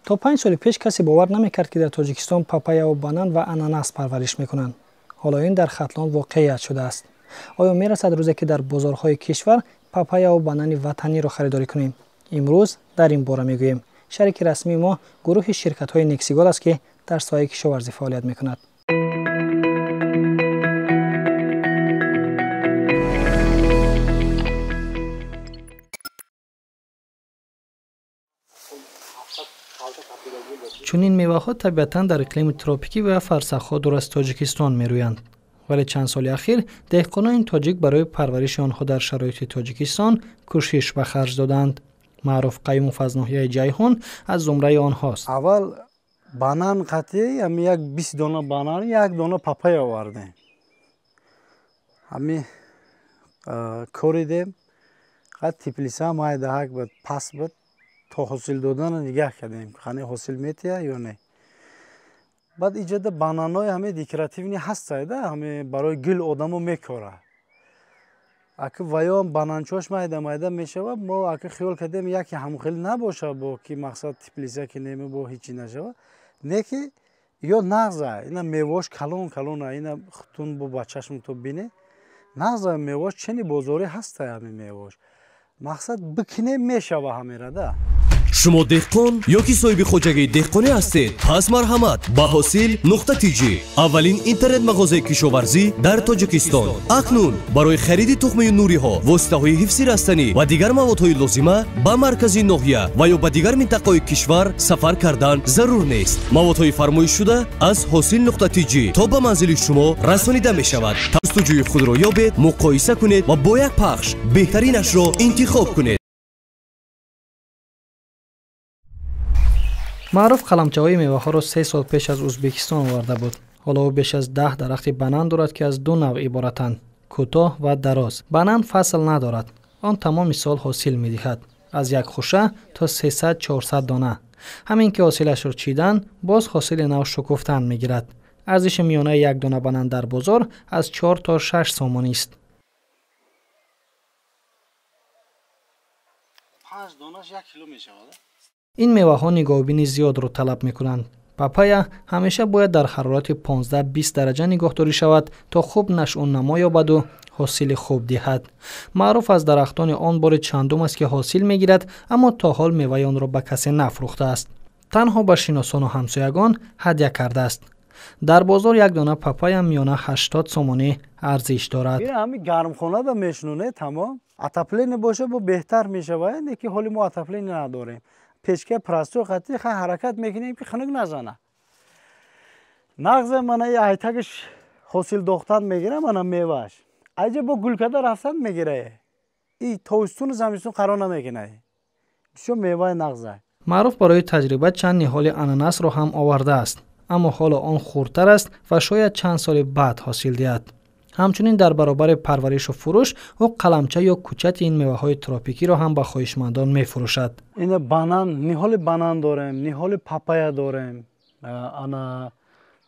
تا 5 سال پیش کسی باور نمیکرد که در تاجیکستان پاپایا و بانان و اناناس پرورش میکنند. حالا این در ختلان واقعیت شده است. آیا میرسد روزی که در بازارهای کشور پاپایا و بانان وطنی را خریداری کنیم؟ امروز در این باره میگوییم. شریک رسمی ما گروه شرکت‌های نکسیگال است که در سایه کشاورزی فعالیت میکند. چون این میوه ها طبیعتاً در اقلیم تروپیکی و فرسخ‌ها دور از تاجیکستان میرویند. ولی چند سال اخیر دهقانان این تاجیک برای پرورش آنها در شرایط تاجیکستان کوشش به خرج دادند. معروف قیوموف از ناحیه جیهون از زمره آنهاست. اول بانان قطعی هم یک 20 دانه بانان یک دانه پاپایا آوردیم. همی کوریدیم. قد تیپلیسا مای دهک بود پاس بود تا حاصل دادن نگاه کردیم. خانه حاصل میتیه یا نه. بعد ایجاد بانانای همه دکوراتیوی هست ده همه برای گل آدمو میکاره. اگه ویام بانانچوش مایده میشه و ما اگه خیال کردیم یکی همخیل نباشه با کی مقصد تیپلیسا که نمی با هیچی نشه نه که یا نغزه اینا میواش کلون اینا خطون با بچه‌شون تو بینه نغزه میواش چنی بازاری هست همین میواش مقصد بکنه میشه و همه را ده. شما دهقان یا کی صاحب خوجگی دهقانی هستید؟ پس مرحمت با حاصل نقطه تیجی اولین اینترنت مغازه کشاورزی در تاجیکستان. اکنون برای خرید تخم نوری ها، واسطه های حفظی رستنی و دیگر مواد های لازمه به مرکزی ناحیه و یا به دیگر منطقه کشور سفر کردن ضرور نیست. مواد های فرمایش شده از حاصل نقطه تیجی تا به منزل شما رسانیده می شود. جستجوی خود را یابید، مقایسه کنید و با یک پخش بهترینش را انتخاب کنید. معروف قلمچه‌های میوه ها را 3 سال پیش از ازبکستان آورده بود. حالا او بیش از 10 درخت بنان دارد که از 2 نوع عبارتند: کوتاه و دراز. بنان فصل ندارد. آن تمام سال حاصل می‌دهد. از یک خوشه تا 300-400 دانه. همین که حاصلش را چیدن، باز حاصل نو شکفتن می‌گیرد. ارزش میانه یک دانه بنان در بازار از 4 تا 6 سومانی است. 5 دانه‌اش 1 کیلو میشه. این میوه ها نگاهبینی زیاد را طلب می کنند. پاپایا همیشه باید در حرارت 15-20 درجه نگهداری شود تا خوب نشو نما یابد و حاصل خوب دهد. معروف از درختان آن بار چندم است که حاصل می گیرد، اما تا حال میوه آن را به کسی نفروخته است. تنها به شناسان و همسایگان هدیه کرده است. در بازار یک دانه پاپایا میانه 80 سومانی ارزش دارد. همین گرمخانه دا میشنونه تمام. اتاپلین باشه با بهتر میشه و اینه که حالی ما اتاپلین نداریم. پیشکه پرستو خطی خیلی حرکت میکنیم که خنک نزنه. نغز من ایتکش حاصل دختن میگیره من میوهش. ایجا با گلکده رفتن میگیره. این تابستون زمستون قرار نمیکنه. بسیار میوه نغزه. معروف برای تجربه چند نهال اناناس رو هم آورده است. اما حالا آن خردتر است و شاید چند سال بعد حاصل دهد. همچنین در برابر پرورش و فروش او قلمچه یا کوچت این میوه های تروپیکی را هم به خواهشمندان می فروشد. این بانان، نهال بانان داریم، نهال پاپایا داریم. انا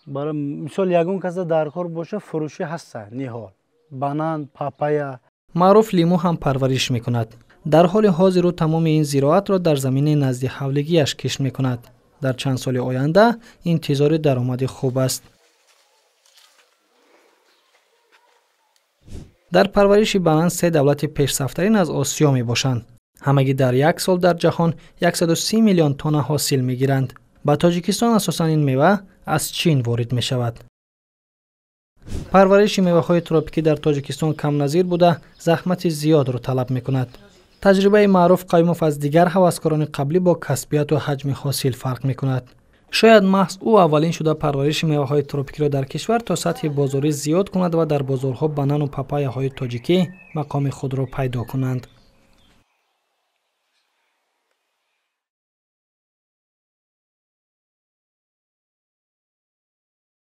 برای مثال یگون کسی در کار باشه فروشی هست نهال. بانان، پاپایا. معروف لیمو هم پرورش می کند. در حال حاضر او تمام این زراعت را در زمین نزد حولگیش کشت می کند. در چند سال آینده انتظار درآمد خوب است. در پرورش بنان 3 دولت پیشرفته‌ترین از آسیا می باشند. همگی در یک سال در جهان 130 میلیون تن حاصل می گیرند. با تاجیکستان اساساً این میوه از چین وارد می شود. پرورش میوه های تروپیکی در تاجیکستان کم نظیر بوده، زحمت زیاد را طلب می کند. تجربه معروف قیوموف از دیگر هوسکاران قبلی با کسبیت و حجم حاصل فرق می کند. شاید محض او اولین شده پرورش میوه های تروپیکی را در کشور تا سطح بازاری زیاد کند و در بازارها بنان و پاپایا های تاجیکی مقام خود را پیدا کنند.